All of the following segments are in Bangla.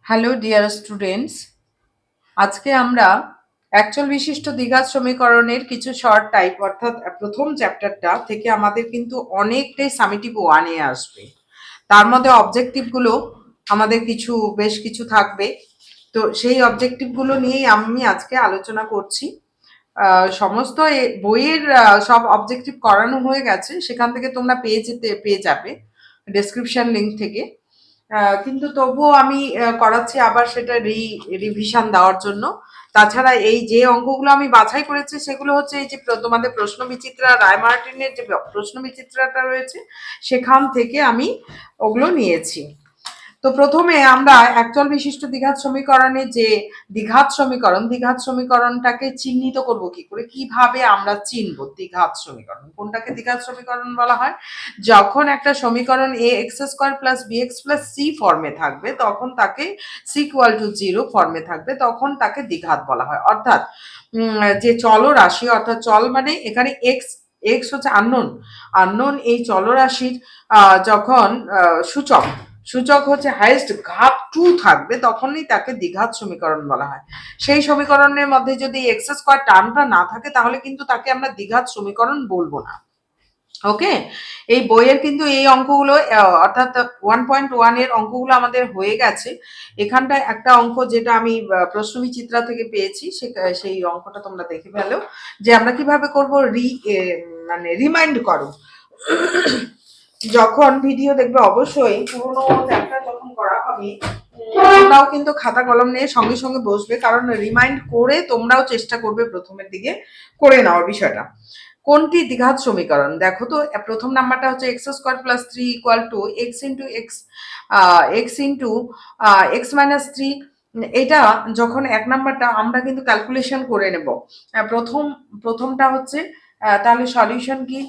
হ্যালো ডিয়ার স্টুডেন্টস, আজকে আমরা অ্যাকচুয়াল বিশিষ্ট দ্বিঘাত সমীকরণের কিছু শর্ট টাইপ অর্থাৎ প্রথম চ্যাপ্টারটা থেকে আমাদের কিন্তু অনেকটাই সামেটিভ ওয়ানে আসবে। তার মধ্যে অবজেক্টিভগুলো আমাদের বেশ কিছু থাকবে। তো সেই অবজেক্টিভগুলো নিয়েই আমি আজকে আলোচনা করছি। সমস্ত বইয়ের সব অবজেক্টিভ করানো হয়ে গেছে, সেখান থেকে তোমরা পেয়ে যাবে ডেসক্রিপশন লিঙ্ক থেকে। কিন্তু তবুও আমি করাচ্ছি আবার সেটা রিভিশন দেওয়ার জন্য। তাছাড়া এই যে অঙ্কগুলো আমি বাছাই করেছি সেগুলো হচ্ছে এই যে তোমাদের প্রশ্ন বিচিত্রা রায় মার্টিনের যে প্রশ্ন বিচিত্রাটা রয়েছে সেখান থেকে আমি ওগুলো নিয়েছি। তো প্রথমে আমরা একচল বিশিষ্ট দ্বিঘাত সমীকরণটাকে চিহ্নিত করব কি করে, কিভাবে আমরা চিনব দ্বিঘাত সমীকরণ কোনটাকে দ্বিঘাত সমীকরণ বলা হয়। যখন একটা সমীকরণ a x square plus B x plus C ফর্মে থাকবে তখন তাকে সি ইকুয়াল টু 0 ফর্মে থাকবে তখন তাকে দ্বিঘাত বলা হয়। অর্থাৎ যে চলরাশি, অর্থাৎ চল মানে এখানে এক্স এক্স হচ্ছে আননোন এই চলরাশির যখন সূচক সূচক হচ্ছে হাইয়েস্ট ঘাত 2 থাকবে তখনই তাকে দ্বিঘাত সমীকরণ বলা হয়। সেই সমীকরণের মধ্যে যদি এক্স স্কোয়ার টার্মটা না থাকে তাহলে কিন্তু তাকে আমরা দ্বিঘাত সমীকরণ বলবো না। ওকে, এই বইয়ের কিন্তু এই অঙ্কগুলো অর্থাৎ 1.1 এর অঙ্কগুলো আমাদের হয়ে গেছে। এখানটায় একটা অঙ্ক যেটা আমি প্রশ্নবিচিত্রা থেকে পেয়েছি, সেই অঙ্কটা তোমরা দেখে ফেলো যে আমরা কিভাবে করব। মানে রিমাইন্ড করো, যখন ভিডিও দেখবে অবশ্যই পুরোনো চ্যাপ্টার যখন করা হবে তোমরাও কিন্তু খাতা কলম নিয়ে সঙ্গে সঙ্গে বসবে, কারণ রিমাইন্ড করে তোমরাও চেষ্টা করবে প্রথমের দিকে করে নেওয়ার বিষয়টা। কোনটি দ্বিঘাত সমীকরণ দেখো তো। প্রথম নাম্বারটা হচ্ছে X square plus 3 equal to x into x minus 3। এটা যখন এক নাম্বারটা আমরা কিন্তু ক্যালকুলেশন করে নেব। প্রথমটা হচ্ছে তাহলে সলিউশন কি,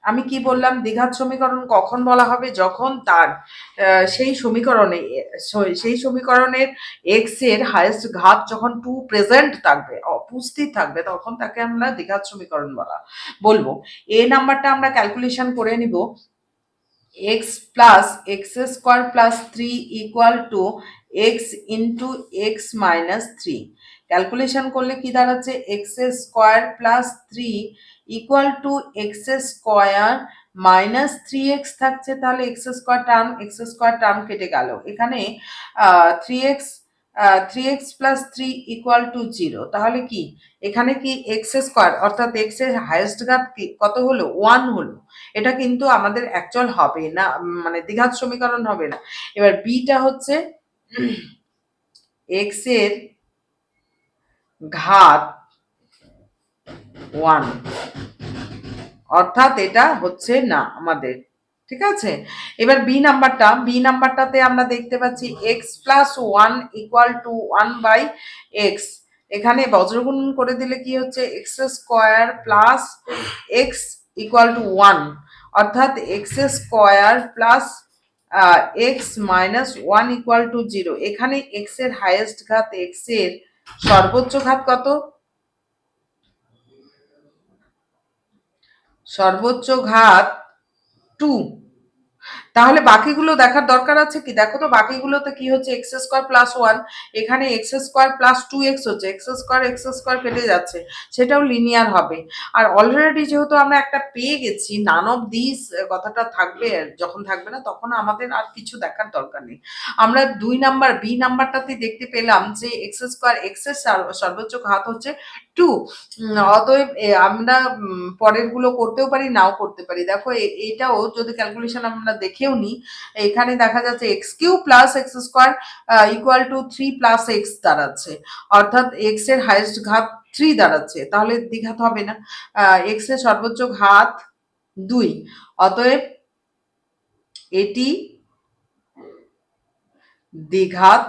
আমি কি বললাম, দ্বিঘাত সমীকরণ কখন বলা হবে, যখন তার সেই সমীকরণের এক্স এর হাইয়েস্ট ঘাত যখন 2 প্রেজেন্ট থাকবে, উপস্থিত থাকবে, তখন তাকে আমরা দ্বিঘাত সমীকরণ বলবো। এ নাম্বারটা আমরা ক্যালকুলেশন করে নিব। X plus X square plus 3 equal to x into x minus 3। Calculation করলে কি দাঁড়াচ্ছে, x square plus 3 equal to x square minus 3x থাকছে। তাহলে এক্স স্কোয়ার টার্ম কেটে গেল। এখানে 3x প্লাস 3 ইকুয়াল টু 0। তাহলে কি এখানে কি এক্স স্কোয়ার অর্থাৎ এক্স এর হাইয়েস্ট ঘাত কত হলো, 1 হলো। এটা কিন্তু আমাদের অ্যাকচুয়াল হবে না, মানে দ্বিঘাত সমীকরণ হবে না। এবার বিটা হচ্ছে এক্স এর ঘাত 1, অর্থাৎ এটা হচ্ছে না আমাদের। ঠিক আছে, এবার বি নাম্বারটাতে আমরা দেখতে পাচ্ছি X plus 1 equal to 1 by X. এখানে বজ্রগুণ করে দিলে কি হচ্ছে, X square plus X equal to 1, অর্থাৎ X square plus X minus 1 equal to 0। এখানে এক্স এর হাইয়েস্ট ঘাত, এক্স এর সর্বোচ্চ ঘাত কত, সর্বোচ্চ ঘাত 2। তাহলে বাকিগুলো দেখার দরকার আছে কি, দেখো তো বাকিগুলোতে কি হচ্ছে, এক্স স্কোয়ার প্লাস 1, এখানে এক্স স্কোয়ার প্লাস 2x হচ্ছে, এক্স স্কোয়ার কেটে যাচ্ছে, সেটাও লিনিয়ার হবে। আর অলরেডি যেহেতু আমরা একটা পেয়ে গেছি, নান অফ দিস কথাটা থাকবে, যখন থাকবে না তখন আমাদের আর কিছু দেখার দরকার নেই। আমরা বি নাম্বারটাতে দেখতে পেলাম যে এক্স এর সর্বোচ্চ ঘাত হচ্ছে 2। অতএব আমরা পরের গুলো করতেও পারি, নাও করতে পারি। দেখো এটাও যদি ক্যালকুলেশন আমরা দেখেও নিই, এখানে দেখা যাচ্ছে X cube plus X square equal to 3 plus X দাঁড়াচ্ছে, অর্থাৎ এক্স এর হাইয়েস্ট ঘাত 3 দাঁড়াচ্ছে। তাহলে দ্বিঘাত হবে না, এক্স এর সর্বোচ্চ ঘাত 2, অতএব এটি দ্বিঘাত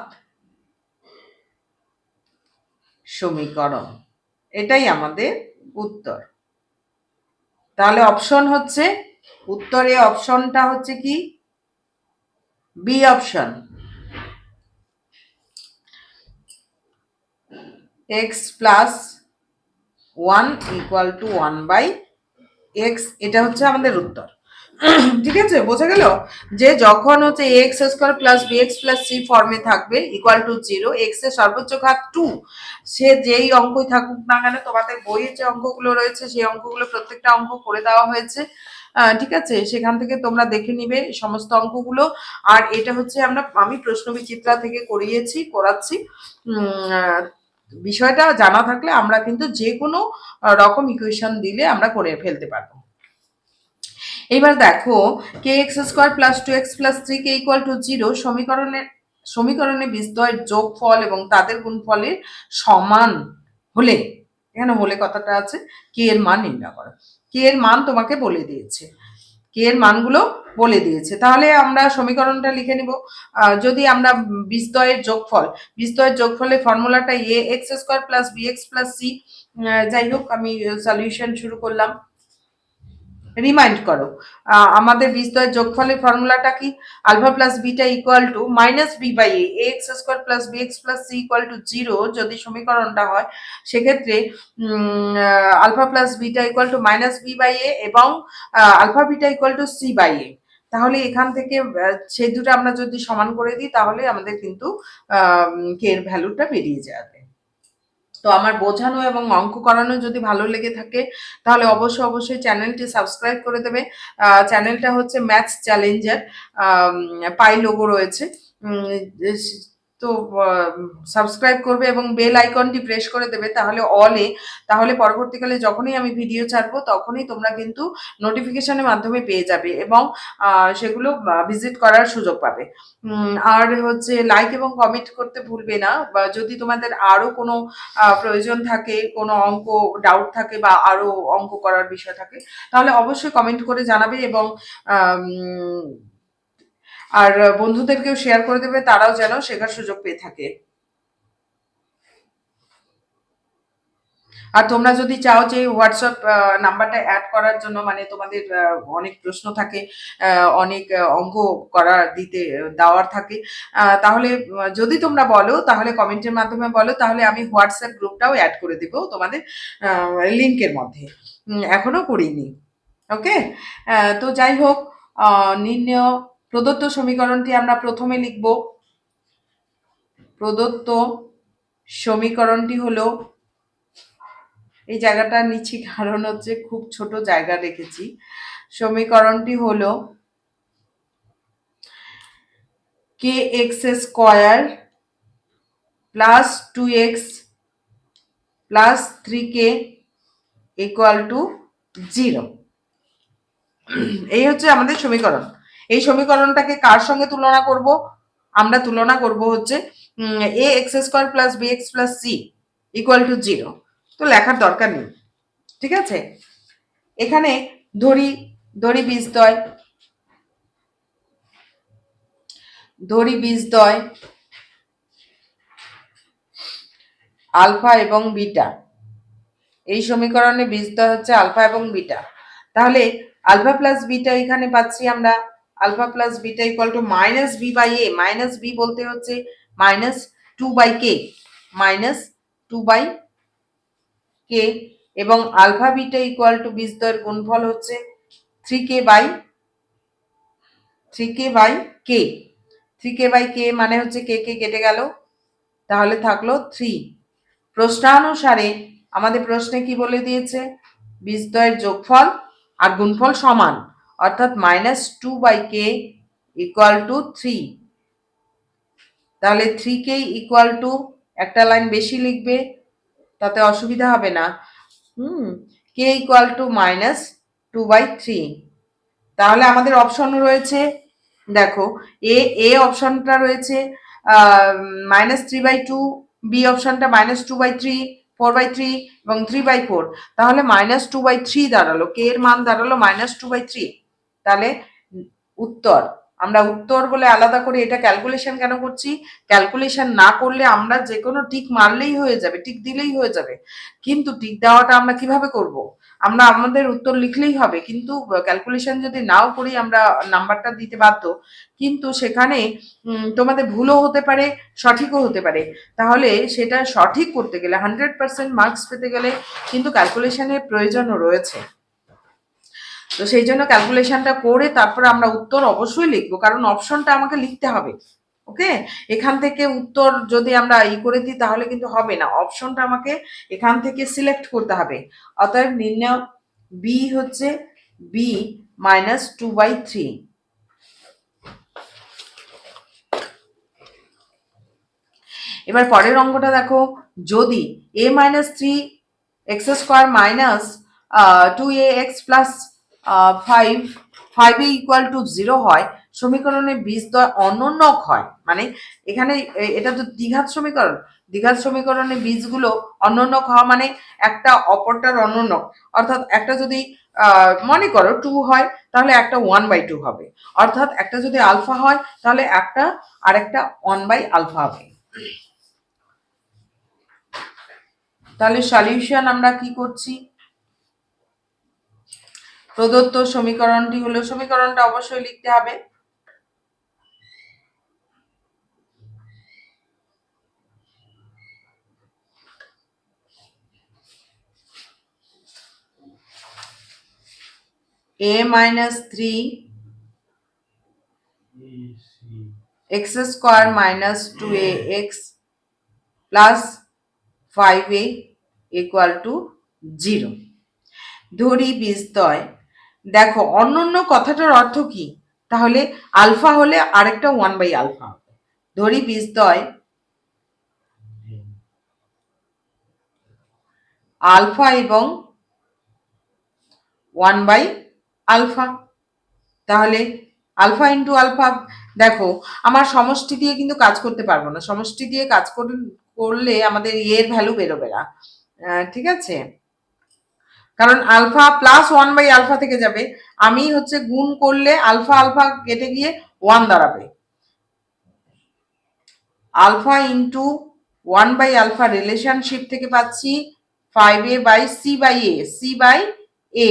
সমীকরণ। এটাই আমাদের উত্তর। তাহলে অপশন হচ্ছে, উত্তরে অপশনটা হচ্ছে কি, B option, X plus 1 equal to 1 by X, এটা হচ্ছে আমাদের উত্তর। ঠিক আছে, বোঝা গেল যে যখন হচ্ছে X square plus B x plus C ফর্মে থাকবে ইকুয়াল টু 0, এক্স এর সর্বোচ্চ ঘাত 2, সে যেই অঙ্কই থাকুক না কেন, তোমাদের বইয়ের যে অঙ্কগুলো রয়েছে সেই অঙ্কগুলো প্রত্যেকটা অঙ্ক করে দেওয়া হয়েছে। ঠিক আছে, সেখান থেকে তোমরা দেখে নিবে সমস্ত অঙ্কগুলো। আর এটা হচ্ছে আমি প্রশ্ন বিচিত্রা থেকে করাচ্ছি। বিষয়টা জানা থাকলে আমরা কিন্তু যে কোনো রকম ইকুয়েশন দিলে আমরা করে ফেলতে পারবো। এবার দেখো k x square plus 2x plus 3k equal to 0 সমীকরণে বীজদ্বয়ের যোগফল এবং তাদের গুণফলের সমান হলে, এখানে হলে কথাটা আছে, কে এর মান নির্ণয় করো। কে এর মান তোমাকে বলে দিয়েছে, কে এর মানগুলো বলে দিয়েছে। তাহলে আমরা সমীকরণটা লিখে নিব। যদি আমরা বীজদ্বয়ের যোগফলের ফর্মুলাটা a x square plus B x plus c, যাই হোক আমি সলিউশন শুরু করলাম। রিমাইন্ড করো, আমাদের বীজদ্বয়ের যোগফলের ফর্মুলাটা কি? Alpha plus beta equal to minus B by a x square plus B x plus C equal to 0 যদি সমীকরণটা হয়, সেক্ষেত্রে alpha plus beta equal to minus B by a এবং alpha beta equal to c by a. তাহলে এখান থেকে সেই দুটো আমরা যদি সমান করে দিই তাহলে আমাদের কিন্তু কে এর ভ্যালুটা বেরিয়ে যাবে। তো আমার বোঝানো এবং অঙ্ক করানো যদি ভালো লেগে থাকে তাহলে অবশ্যই চ্যানেলটি সাবস্ক্রাইব করে দেবে। চ্যানেলটা হচ্ছে ম্যাথস চ্যালেঞ্জার, পাই লোগো রয়েছে। তো সাবস্ক্রাইব করবে এবং বেল আইকনটি প্রেস করে দেবে, তাহলে পরবর্তীকালে যখনই আমি ভিডিও ছাড়বো তখনই তোমরা কিন্তু নোটিফিকেশনের মাধ্যমে পেয়ে যাবে এবং সেগুলো ভিজিট করার সুযোগ পাবে। আর হচ্ছে লাইক এবং কমেন্ট করতে ভুলবে না। বা যদি তোমাদের আরো কোনো প্রয়োজন থাকে, কোনো অঙ্ক ডাউট থাকে বা আরো অঙ্ক করার বিষয় থাকে, তাহলে অবশ্যই কমেন্ট করে জানাবে এবং আর বন্ধুদেরকেও শেয়ার করে দেবে, তারাও যেন শেখার সুযোগ পেয়ে থাকে। আর তোমরা যদি চাও যে হোয়াটসঅ্যাপ নাম্বারটা অ্যাড করার জন্য, মানে তোমাদের অনেক প্রশ্ন থাকে, অনেক অঙ্ক দেওয়ার থাকে, তাহলে যদি তোমরা বলো, তাহলে কমেন্টের মাধ্যমে বলো, তাহলে আমি হোয়াটসঅ্যাপ গ্রুপটাও অ্যাড করে দেবো তোমাদের লিঙ্কের মধ্যে। এখনো করিনি। ওকে, তো যাই হোক, নির্ণেয় প্রদত্ত সমীকরণটি আমরা প্রথমে লিখব। প্রদত্ত সমীকরণটি হলো, এই জায়গাটা নিচ্ছি কারণ হচ্ছে খুব ছোট জায়গা রেখেছি। সমীকরণটি হলো k x square plus 2x plus 3k equal to 0। এই হচ্ছে আমাদের সমীকরণ। এই সমীকরণটাকে কার সঙ্গে তুলনা করব? আমরা তুলনা করব হচ্ছে a x square plus B x plus C equal to 0। তো লেখার দরকার নেই, ঠিক আছে। এখানে ধরি বীজদ্বয় আলফা এবং বিটা। এই সমীকরণে বীজদ্বয় হচ্ছে আলফা এবং বিটা। তাহলে আলফা প্লাস বিটা এখানে পাচ্ছি আমরা, alpha plus beta equal to minus B by A. Minus B বলতে হচ্ছে মাইনাস 2/k, মাইনাস 2/k, এবং আলফা বিটা ইকুয়াল টু বীজদ্বয়ের গুণফল হচ্ছে 3k by K. 3k by কে মানে হচ্ছে কে কে কেটে গেল, তাহলে থাকলো 3। প্রশ্নানুসারে আমাদের প্রশ্নে কি বলে দিয়েছে? বীজদ্বয়ের যোগফল আর গুণফল সমান, অর্থাৎ -2/k ইকুয়াল টু 3। তাহলে 3k ইকুয়াল টু, একটা লাইন বেশি লিখবে, তাতে অসুবিধা হবে না। k equal to -2/3। তাহলে আমাদের অপশন রয়েছে, দেখো এ অপশনটা রয়েছে -3/2, বি অপশনটা -2/3, 4/3 এবং 3/4। তাহলে -2/3 দাঁড়ালো, কে এর মান দাঁড়ালো -2/3। তাহলে উত্তর, আমরা উত্তর বলে আলাদা করে এটা ক্যালকুলেশন কেন করছি? ক্যালকুলেশন না করলে আমরা যে কোনো টিক মারলেই হয়ে যাবে, টিক দিলেই হয়ে যাবে, কিন্তু টিক দেওয়াটা আমরা কিভাবে করব? আমরা আমাদের উত্তর লিখলেই হবে, কিন্তু ক্যালকুলেশন যদি নাও করি আমরা নাম্বারটা দিতে বাধ্য। কিন্তু সেখানে তোমাদের ভুলও হতে পারে, সঠিকও হতে পারে। তাহলে সেটা সঠিক করতে গেলে, 100% মার্কস পেতে গেলে কিন্তু ক্যালকুলেশনের প্রয়োজনও রয়েছে। তো সেই জন্য ক্যালকুলেশনটা করে তারপরে আমরা উত্তর অবশ্যই লিখবো, কারণ অপশনটা আমাকে লিখতে হবে। ওকে, এখান থেকে উত্তর যদি আমরা করে দিই তাহলে কিন্তু হবে না, অপশনটা আমাকে এখান থেকে সিলেক্ট করতে হবে। অতএব নির্ণয় বি হচ্ছে বি -2/3। এবার পরের অঙ্কটা দেখো, যদি a - 3x² - 2ax plus 5a = 0 হয়, সমীকরণের বীজদ্বয় অনন্যক হয়। মানে এখানে এটা তো দ্বিঘাত সমীকরণ, দ্বিঘাত সমীকরণের বীজগুলো অনন্যক হওয়া মানে একটা অপরটার অনন্যক, অর্থাৎ একটা যদি মনে করো 2 হয় তাহলে একটা 1/2 হবে, অর্থাৎ একটা যদি আলফা হয় তাহলে একটা আরেকটা 1/α হবে। তাহলে সলিউশন আমরা কি করছি, প্রদত্ত সমীকরণটি হলো, সমীকরণটা অবশ্যই লিখতে হবে। a - 3 x² - 2ax plus 5a = 0। ধরি বীজদ্বয়, দেখো অনন্য কথাটার অর্থ কি, তাহলে আলফা হলে আরেকটা 1/α হবে। ধরি বীজদ্বয় আলফা এবং 1/α, তাহলে আলফা ইন্টু আলফা। দেখো আমার সমষ্টি দিয়ে কিন্তু কাজ করতে পারবো না, সমষ্টি দিয়ে কাজ করলে আমাদের এর ভ্যালু বেরোবে না, ঠিক আছে, কারণ আলফা প্লাস 1/α থেকে যাবে, আমি হচ্ছে গুণ করলে আলফা আলফা কেটে গিয়ে 1 দাঁড়াবে। আলফা ইন্টু 1/α রিলেশনশিপ থেকে পাচ্ছি 5a/c/a, c/a,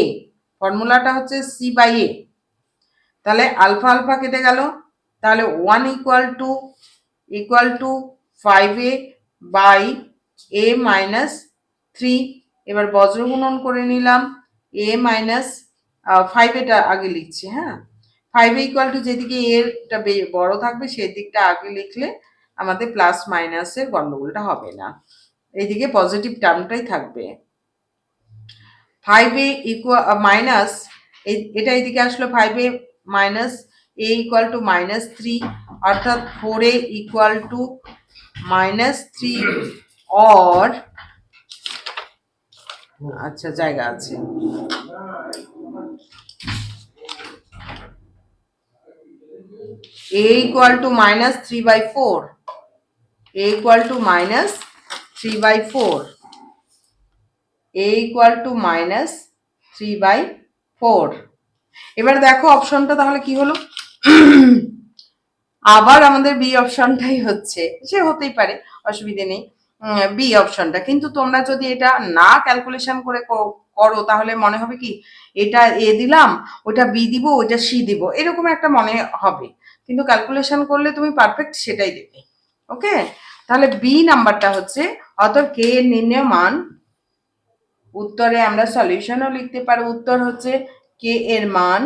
ফর্মুলাটা হচ্ছে c/a। তাহলে আলফা আলফা কেটে গেল, তাহলে 1 = 5a/a - 3। এবার বজ্রগুণন করে নিলাম, a - 5 এটা আগে লিখছি, হ্যাঁ, 5a = যেদিকে এরটা বড় থাকবে সেই দিকটা আগে লিখলে আমাদের প্লাস মাইনাসের গন্ডগোলটা হবে না, এইদিকে পজিটিভ টার্মটাই থাকবে। 5a মাইনাস, এটা এইদিকে আসলো 5a মাইনাস a = -3, অর্থাৎ 4a = -3, অর আচ্ছা জায়গা আছে, a = -3/4, a = -3/4, a = -3/4। এবার দেখো অপশনটা তাহলে কি হলো, আবার আমাদের বি অপশনটাই হচ্ছে, সে হতেই পারে, অসুবিধে নেই, বি অপশনটা। কিন্তু তোমরা যদি এটা না ক্যালকুলেশন করে করো তাহলে মনে হবে কি, এটা এ দিলাম, ওটা বি দিব, ওইটা সি দিব, এরকম একটা মনে হবে, কিন্তু ক্যালকুলেশন করলে তুমি পারফেক্ট সেটাই দেবে। ওকে, তাহলে বি নাম্বারটা হচ্ছে, অতএব কে এর নির্ণয় মান, উত্তরে আমরা সলিউশনও লিখতে পারি, উত্তর হচ্ছে কে এর মান,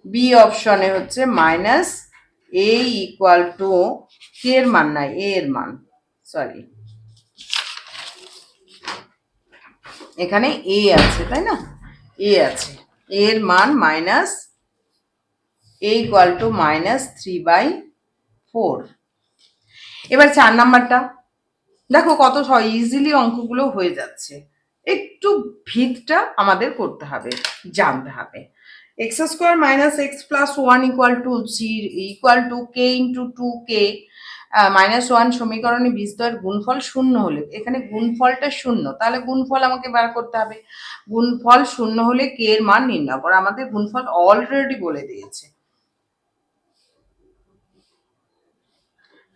বি অপশনে হচ্ছে -a = কে এর মান নাই, এ এর মান, সরি এখানে এ আছে তাই না, এ আছে, এর মান -a = -3/4। এবার 4 নাম্বারটা দেখো কত ইজিলি অঙ্কগুলো হয়ে যাচ্ছে, একটু ভিতটা আমাদের করতে হবে, জানতে হবে। x² - x + 1 = k × 2k -1 সমীকরণে বীজদ্বয়ের গুণফল শূন্য হলে, এখানে গুণফলটা শূন্য, তাহলে গুণফল আমাকে বার করতে হবে, গুণফল শূন্য হলে কে এর মান নির্ণয় করো, আমাদের গুণফল অলরেডি বলে দিয়েছে।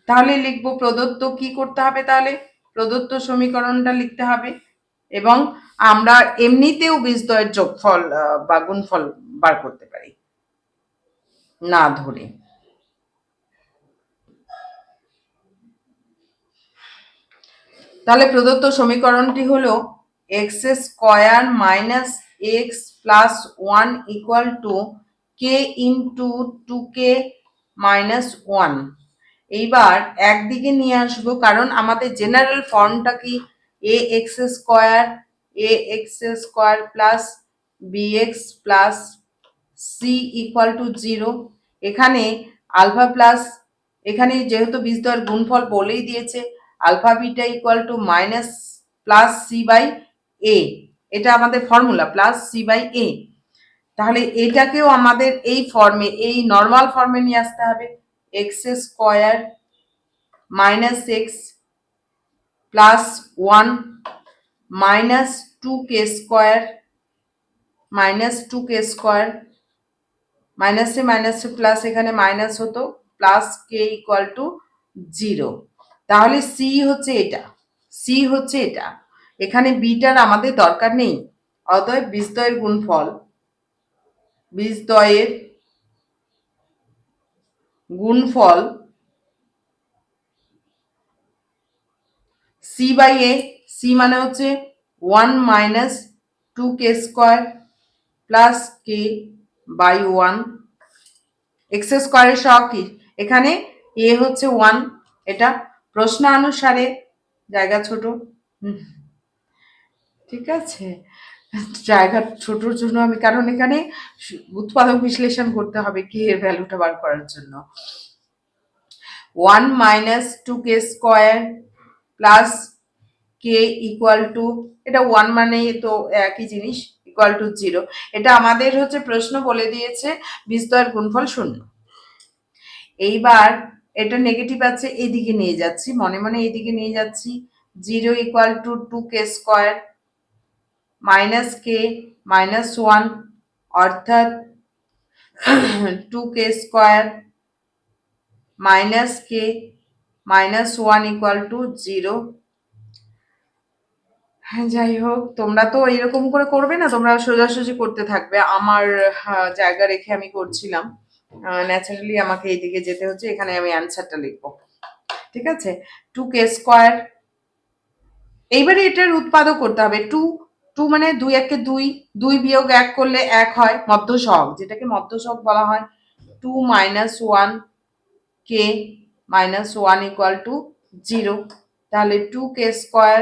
তাহলে লিখবো প্রদত্ত, কি করতে হবে, তাহলে প্রদত্ত সমীকরণটা লিখতে হবে, এবং আমরা এমনিতেও বীজদ্বয়ের যোগফল বা গুণফল বার করতে পারি না ধরে। তাহলে প্রদত্ত সমীকরণটি হলো x square minus x plus 1 equal two কে ইন্টু 2k মাইনাস 1। এইবার একদিকে নিয়ে আসবো, কারণ আমাদের জেনারেল ফর্মটা কি a x square plus b x plus C equal to 0। এখানে আলফা প্লাস, এখানে যেহেতু বীজদ্বয়ের গুণফল বলেই দিয়েছে alpha beta equal to minus plus c by a, এটা আমাদের formula plus c by a. তাহলে এটাকেও আমাদের এই ফর্মে, এই নর্মাল ফর্মে নিয়ে আসতে হবে। X square minus x plus 1 minus 2k square minus 2k square, মাইনাসে মাইনাসে প্লাস, এখানে মাইনাস হতো, প্লাস কে ইকুয়াল টু 0। তাহলে সি হচ্ছে এটা, সি হচ্ছে এটা। এখানে বিটার আমাদের দরকার নেই, অতএব বীজদ্বয়ের গুণফল, বীজদ্বয়ের গুণফল সি বাই এ, সি মানে হচ্ছে 1 minus 2k square plus K by 1। X স্কোয়ারের সহগ কি, এখানে এ হচ্ছে 1, এটা প্রশ্নানুসারে জায়গা ছোট, ঠিক আছে, জায়গা ছোটর জন্য আমি, কারণ এখানে উৎপাদক বিশ্লেষণ করতে হবে কে এর ভ্যালুটা বার করার জন্য। 1 মাইনাস 2k স্কোয়ার প্লাস কে ইকুয়াল টু, এটা 1 মানে তো একই জিনিস, ইকুয়াল টু 0। এটা আমাদের হচ্ছে প্রশ্ন বলে দিয়েছে বীজদ্বয়ের গুণফল 0। এইবার এটা নেগেটিভ আছে, এইদিকে নিয়ে যাচ্ছি, মনে মনে এইদিকে নিয়ে যাচ্ছি। 0 equal to 2k square minus K minus 1, অর্থাৎ 2k square minus K minus 1 equal to 0। যাই হোক, তোমরা তো এরকম করে করবে না, তোমরা সোজাসুজি করতে থাকবে, আমার জায়গা রেখে আমি করছিলাম, ন্যাচারালি আমাকে এইদিকে যেতে হচ্ছে, এখানে আমি অ্যান্সারটা লিখবো, ঠিক আছে। 2k স্কোয়ার, এইবারে এটার উৎপাদক করতে হবে। 2 মানে 2 একে 2, 2 বিয়োগ 1 করলে 1 হয়, মধ্য সহগ, যেটাকে মধ্য সহগ বলা হয়। 2 minus 1 K minus 1 equal to 0। তাহলে 2k square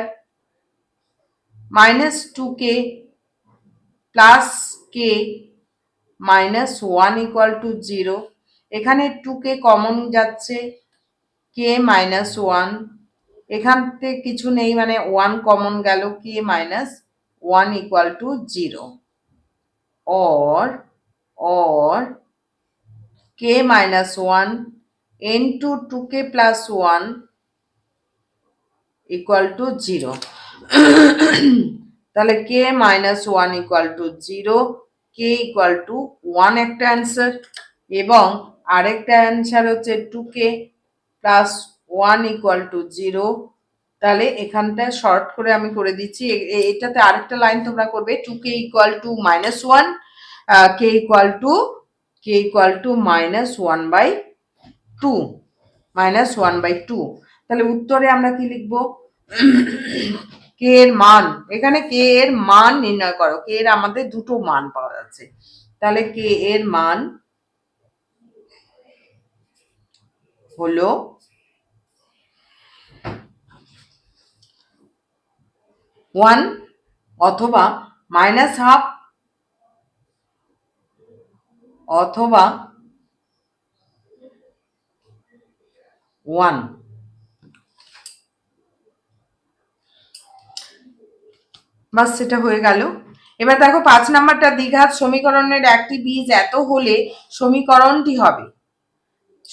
minus 2k plus K minus 1 equal to 0। এখানে 2k কমন যাচ্ছে, কে মাইনাস 1, এখান থেকে কিছু নেই মানে 1 কমন গেল, k minus 1 equal to 0, or k minus 1 into 2k plus 1 equal to 0। তাহলে k minus 1 equal to 0, k equal to 1 একটা অ্যান্সার, এবং আরেকটা অ্যান্সার হচ্ছে 2k প্লাস 1 ইকুয়াল টু 0। তাহলে এখানটা শর্ট করে আমি করে দিচ্ছি, এটাতে আরেকটা লাইন তোমরা করবে, 2k equal to minus 1, K equal to minus 1 by 2, minus 1 by 2। তাহলে উত্তরে আমরা কি লিখবো, কে এর মান, এখানে কে এর মান নির্ণয় করো, কে এর আমাদের দুটো মান পাওয়া যাচ্ছে, তাহলে কে এর মান হলো 1 অথবা মাইনাস হাফ অথবা 1। বাস, সেটা হয়ে গেল। এবার দেখো 5 নাম্বারটা, দ্বিঘাত সমীকরণের একটি বীজ এত হলে সমীকরণটি হবে।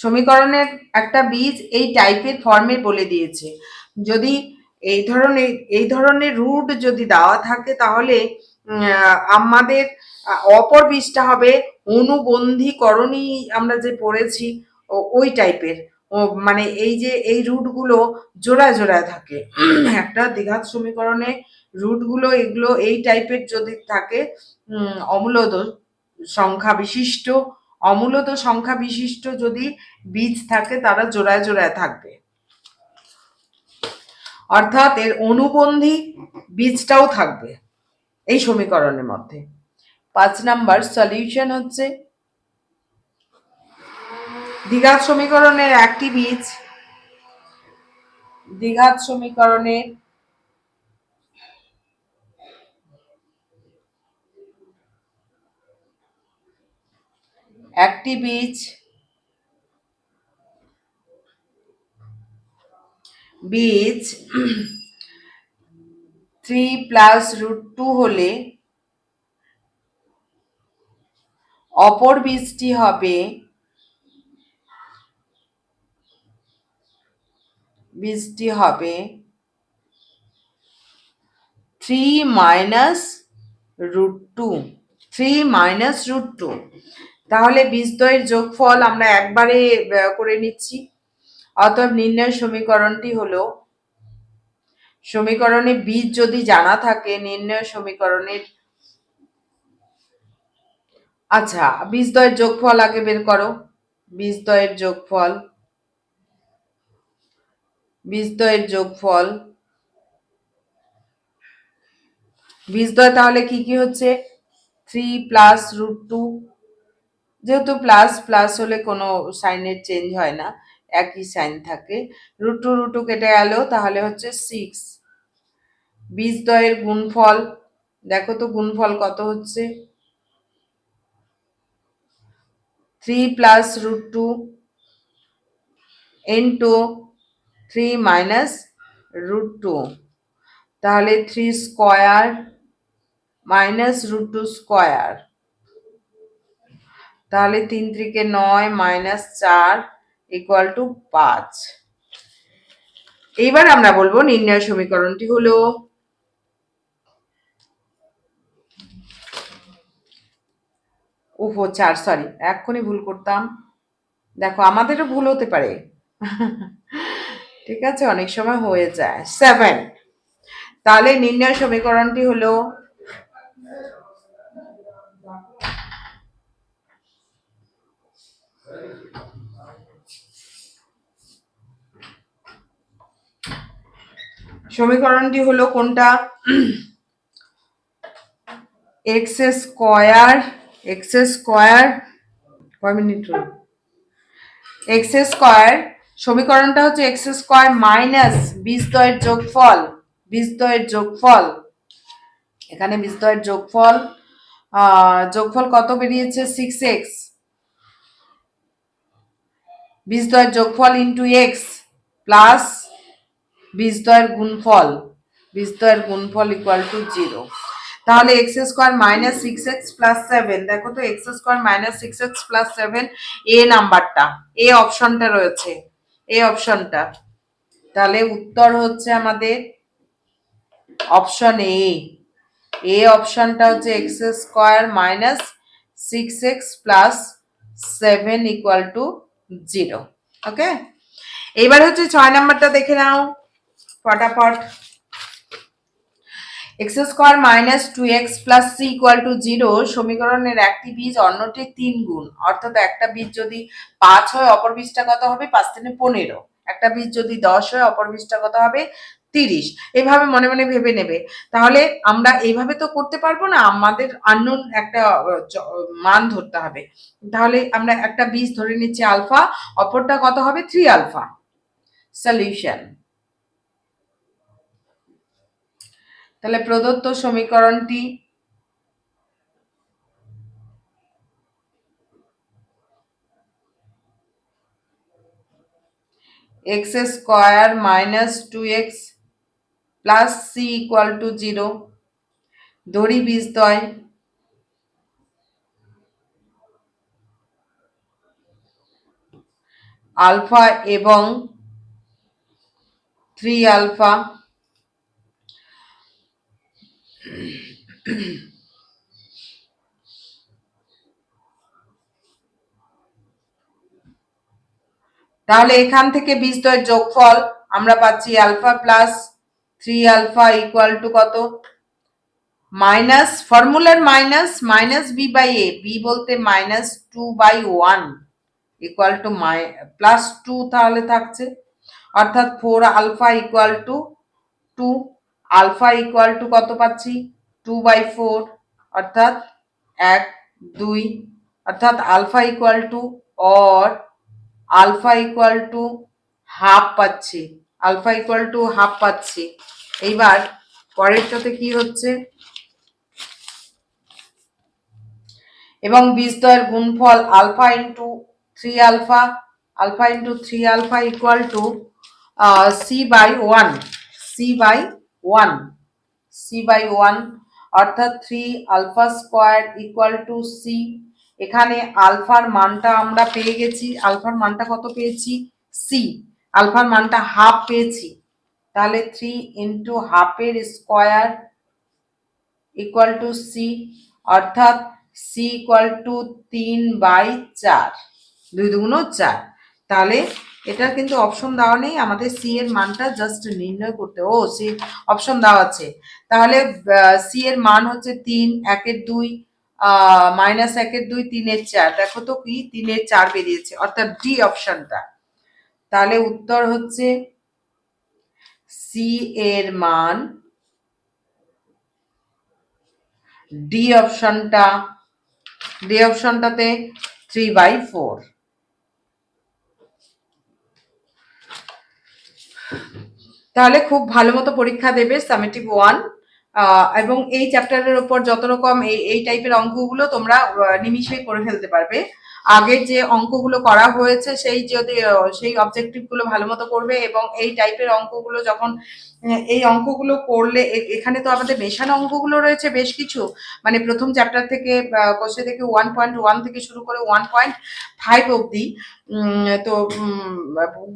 সমীকরণের একটা বীজ এই টাইপের ফর্মে বলে দিয়েছে, যদি এই ধরনের রুট যদি দেওয়া থাকে, তাহলে আমাদের অপর বীজটা হবে অনুবন্ধীকরণী, আমরা যে পড়েছি ওই টাইপের, মানে এই যে এই রুটগুলো জোড়ায় জোড়ায় থাকে, একটা দ্বিঘাত সমীকরণে রুটগুলো এগুলো এই টাইপের যদি থাকে, অমূলদ সংখ্যা বিশিষ্ট, অমূলদ সংখ্যা বিশিষ্ট যদি বীজ থাকে, তারা জোড়ায় জোড়ায় থাকবে। অর্থাৎ এর অনুবন্ধী বীজটাও থাকবে এই সমীকরণের মধ্যে। 5 নাম্বার সলিউশন হচ্ছে দ্বিঘাত সমীকরণের একটি বীজ দ্বিঘাত সমীকরণের একটি বীজ 3 প্লাস √2 হলে অপর বীজটি হবে 3 মাইনাস √2। 3 মাইনাস √2, তাহলে বীজদ্বয়ের যোগফল আমরা একবারে করে নিচ্ছি। অতএব নির্ণয় সমীকরণটি হলো, সমীকরণে বীজ যদি জানা থাকে নির্ণয় সমীকরণের, আচ্ছা বীজদ্বয়ের যোগফল আগে বের করো। বীজদ্বয়ের যোগফল বীজদ্বয় তাহলে কি কি হচ্ছে? 3 প্লাস √2, যেহেতু প্লাস প্লাস হলে কোনো সাইনের চেঞ্জ হয় না, একই সাইন থাকে। √2 কেটে গেল, তাহলে হচ্ছে 6। বীজদ্বয়ের গুণফল দেখো তো, গুণফল কত হচ্ছে? 3 প্লাস √2 ইন্টু 3 মাইনাস √2, তাহলে 3 স্কোয়ার মাইনাস √2 স্কোয়ার, তাহলে 3 3 9 মাইনাস 4 ইকুয়াল টু 5। এইবার আমরা বলবো নির্ণয় সমীকরণটি হলো, ওহো 4, সরি এক্ষুনি ভুল করতাম, দেখো আমাদেরও ভুল হতে পারে, ঠিক আছে, অনেক সময় হয়ে যায়। 7, তাহলে নির্ণয় সমীকরণটি হলো কোনটা? এক্স স্কোয়ার কয় মিনিট হলো? এক্স স্কোয়ার, সমীকরণটা হচ্ছে এক্স স্কোয়ার মাইনাস বীজদ্বয়ের যোগফল। এখানে বীজদ্বয়ের যোগফল কত বেরিয়েছে? 6x। বীজদ্বয়ের যোগফল ইন্টু এক্স প্লাস বীজদ্বয়ের গুণফল ইকুয়াল টু 0। তাহলে x square minus 6x plus 7, দেখো তো x square minus 6x plus 7, এ নাম্বারটা, এ অপশনটা রয়েছে, এই অপশনটা। তাহলে উত্তর হচ্ছে আমাদের অপশন এ অপশনটা হচ্ছে X square minus 6x plus 7 equal to 0। Okay, এবার হচ্ছে 6 নাম্বারটা দেখে নাও ফটাফট। X square minus 2x plus C equal to 0 সমীকরণের একটি বীজ অন্যটির 3 গুণ, অর্থাৎ একটা বীজ যদি 5 হয় অপর বীজটা কত হবে? 5 3 15। একটা বীজ যদি 10 হয় অপর বীজটা কত হবে? 30। এইভাবে মনে মনে ভেবে নেবে। তাহলে আমরা এইভাবে তো করতে পারবো না, আমাদের আননোন একটা মান ধরতে হবে। তাহলে আমরা একটা বীজ ধরে নিচ্ছি আলফা, অপরটা কত হবে? 3 আলফা। সলিউশন, তাহলে প্রদত্ত সমীকরণটি X square minus 2x plus C equal to 0, ধরি বীজদ্বয় আলফা এবং 3 আলফা। তাহলে এখান থেকে বীজদ্বয়ের যোগফল আমরা পাচ্ছি alpha plus 3 alpha equal to কত? মাইনাস, ফর্মুলার minus B by a, b বলতে -2/1 ইকুয়াল টু প্লাস 2 তাহলে থাকছে, অর্থাৎ 4 alpha equal to two, alpha equal to কত পাচ্ছি 2/4, অর্থাৎ 1 2, অর্থাৎ alpha equal to or alpha equal to half পাচ্ছি, আলফা ইকুয়াল টু হাফ পাচ্ছি। এইবার পরেরটাতে কি হচ্ছে, এবং বীজদ্বয়ের গুণফল alpha into 3 alpha, alpha into 3 alpha equal to c/1, c/1, c/1, অর্থাৎ 3 alpha square equal to C. এখানে আলফার মানটা আমরা পেয়ে গেছি, আলফার মানটা কত পেয়েছি সি, আলফার মানটা হাফ পেয়েছি, তাহলে 3 ইন্টু হাফের স্কোয়ার ইকুয়াল টু সি, অর্থাৎ সি ইকুয়াল টু 3/4, 2 দুগুণ 4। তাহলে এটা কিন্তু অপশন দেওয়া নেই, আমাদের সি এর মানটা জাস্ট নির্ণয় করতে, ও সি অপশন দেওয়া আছে। তাহলে সি এর মান হচ্ছে 3, 1/2, মাইনাস 1/2, 3/4, দেখো তো কি 3/4 বেরিয়েছে, অর্থাৎ ডি অপশনটা। তাহলে উত্তর হচ্ছে সি এর মান ডি অপশনটা, ডি অপশনটাতে 3/4। তাহলে খুব ভালো মতো পরীক্ষা দেবে সামেটিভ 1, এবং এই চ্যাপ্টারের উপর যত রকম এই টাইপের অঙ্কগুলো তোমরা নিমিশেই করে ফেলতে পারবে। আগে যে অঙ্কগুলো করা হয়েছে সেই যদি সেই অবজেক্টিভ গুলো ভালো মতো করবে, এবং এই টাইপের অঙ্কগুলো যখন এই অঙ্কগুলো করলে এখানে তো আমাদের মেশানো অঙ্কগুলো রয়েছে বেশ কিছু, মানে প্রথম চ্যাপ্টার থেকে কোশ্চেন থেকে 1.1 থেকে শুরু করে 1.5 অবধি, তো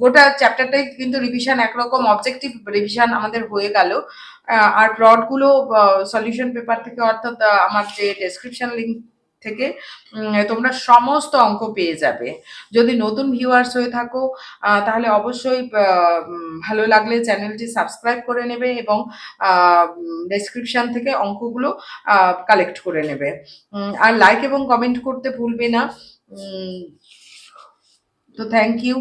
গোটা চ্যাপ্টারটাই কিন্তু রিভিশন, একরকম অবজেক্টিভ রিভিশন আমাদের হয়ে গেল। আর প্লটগুলো সলিউশন পেপার থেকে, অর্থাৎ আমার যে ডেসক্রিপশন লিঙ্ক থেকে তোমরা সমস্ত অঙ্ক পেয়ে যাবে। যদি নতুন ভিউয়ার্স হয়ে থাকো তাহলে অবশ্যই ভালো লাগলে চ্যানেলটি সাবস্ক্রাইব করে নেবে, এবং ডেসক্রিপশন থেকে অঙ্কগুলো কালেক্ট করে নেবে, আর লাইক এবং কমেন্ট করতে ভুলবে না। তো থ্যাংক ইউ।